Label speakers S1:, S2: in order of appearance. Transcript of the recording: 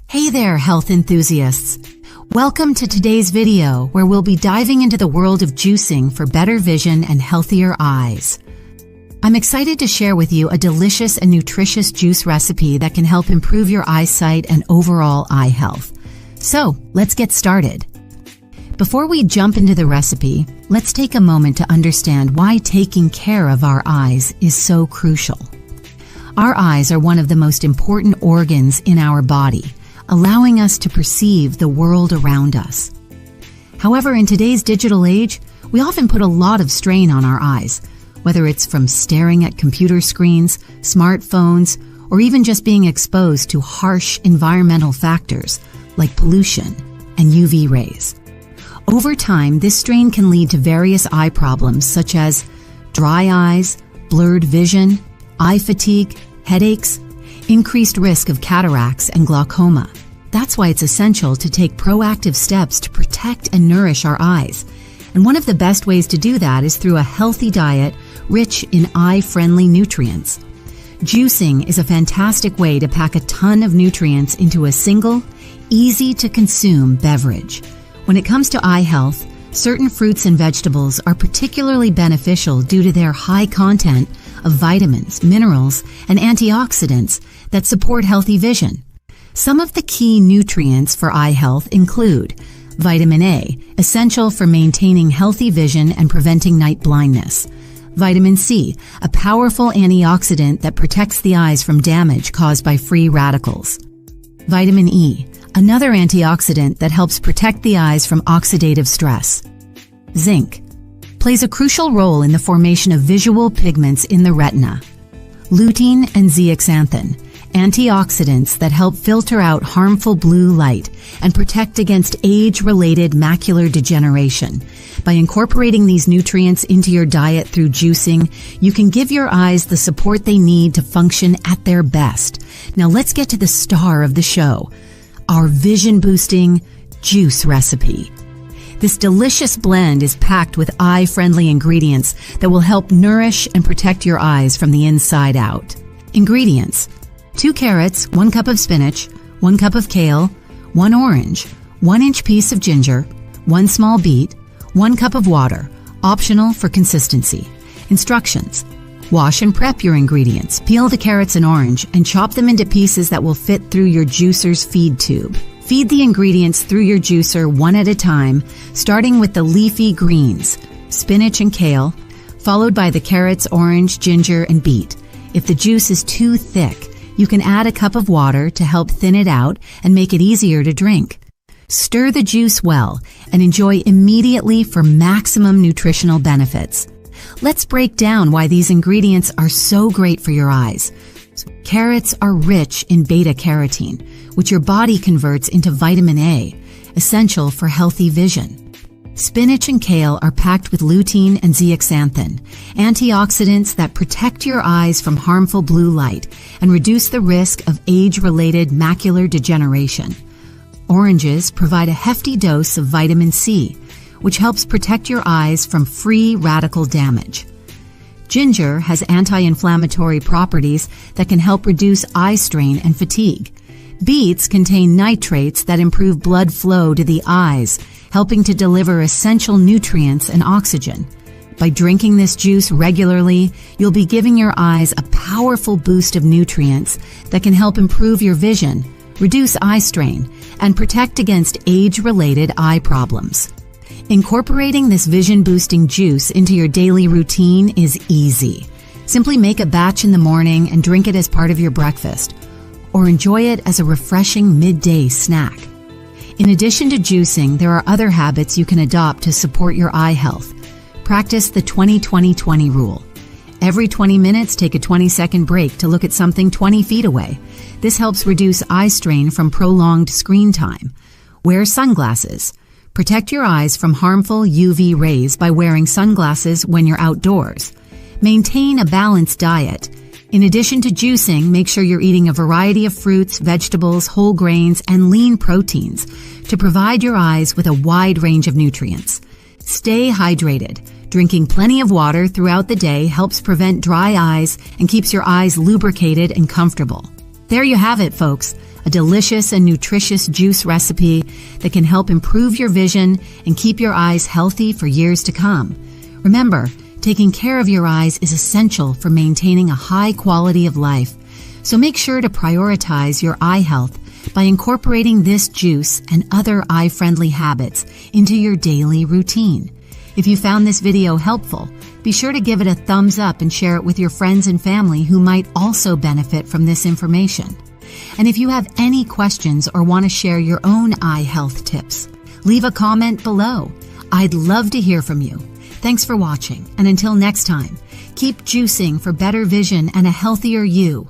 S1: Hey there, health enthusiasts. Welcome to today's video where we'll be diving into the world of juicing for better vision and healthier eyes. I'm excited to share with you a delicious and nutritious juice recipe that can help improve your eyesight and overall eye health. So, let's get started. Before we jump into the recipe, let's take a moment to understand why taking care of our eyes is so crucial. Our eyes are one of the most important organs in our body, allowing us to perceive the world around us. However, in today's digital age, we often put a lot of strain on our eyes, whether it's from staring at computer screens, smartphones, or even just being exposed to harsh environmental factors like pollution and UV rays. Over time, this strain can lead to various eye problems such as dry eyes, blurred vision, eye fatigue, headaches, increased risk of cataracts and glaucoma. That's why it's essential to take proactive steps to protect and nourish our eyes. And one of the best ways to do that is through a healthy diet rich in eye-friendly nutrients. Juicing is a fantastic way to pack a ton of nutrients into a single, easy-to-consume beverage. When it comes to eye health, certain fruits and vegetables are particularly beneficial due to their high content of vitamins, minerals, and antioxidants that support healthy vision. Some of the key nutrients for eye health include vitamin A, essential for maintaining healthy vision and preventing night blindness. Vitamin C, a powerful antioxidant that protects the eyes from damage caused by free radicals. Vitamin E, another antioxidant that helps protect the eyes from oxidative stress. Zinc plays a crucial role in the formation of visual pigments in the retina. Lutein and zeaxanthin, antioxidants that help filter out harmful blue light and protect against age-related macular degeneration. By incorporating these nutrients into your diet through juicing, you can give your eyes the support they need to function at their best. Now let's get to the star of the show, our vision-boosting juice recipe. This delicious blend is packed with eye-friendly ingredients that will help nourish and protect your eyes from the inside out. Ingredients: 2 carrots, 1 cup of spinach, 1 cup of kale, 1 orange, 1-inch piece of ginger, 1 small beet, 1 cup of water, optional for consistency. Instructions: wash and prep your ingredients. Peel the carrots and orange and chop them into pieces that will fit through your juicer's feed tube. Feed the ingredients through your juicer one at a time, starting with the leafy greens, spinach and kale, followed by the carrots, orange, ginger, and beet. If the juice is too thick, you can add a cup of water to help thin it out and make it easier to drink. Stir the juice well and enjoy immediately for maximum nutritional benefits. Let's break down why these ingredients are so great for your eyes. Carrots are rich in beta-carotene, which your body converts into vitamin A, essential for healthy vision. Spinach and kale are packed with lutein and zeaxanthin, antioxidants that protect your eyes from harmful blue light and reduce the risk of age-related macular degeneration. Oranges provide a hefty dose of vitamin C, which helps protect your eyes from free radical damage. Ginger has anti-inflammatory properties that can help reduce eye strain and fatigue. Beets contain nitrates that improve blood flow to the eyes, helping to deliver essential nutrients and oxygen. By drinking this juice regularly, you'll be giving your eyes a powerful boost of nutrients that can help improve your vision, reduce eye strain, and protect against age-related eye problems. Incorporating this vision-boosting juice into your daily routine is easy. Simply make a batch in the morning and drink it as part of your breakfast, or enjoy it as a refreshing midday snack. In addition to juicing, there are other habits you can adopt to support your eye health. Practice the 20-20-20 rule. Every 20 minutes, take a 20-second break to look at something 20 feet away. This helps reduce eye strain from prolonged screen time. Wear sunglasses. Protect your eyes from harmful UV rays by wearing sunglasses when you're outdoors. Maintain a balanced diet. In addition to juicing, make sure you're eating a variety of fruits, vegetables, whole grains, and lean proteins to provide your eyes with a wide range of nutrients. Stay hydrated. Drinking plenty of water throughout the day helps prevent dry eyes and keeps your eyes lubricated and comfortable. There you have it, folks. A delicious and nutritious juice recipe that can help improve your vision and keep your eyes healthy for years to come. Remember, taking care of your eyes is essential for maintaining a high quality of life. So make sure to prioritize your eye health by incorporating this juice and other eye-friendly habits into your daily routine. If you found this video helpful, be sure to give it a thumbs up and share it with your friends and family who might also benefit from this information. And if you have any questions or want to share your own eye health tips, leave a comment below. I'd love to hear from you. Thanks for watching, and until next time, keep juicing for better vision and a healthier you.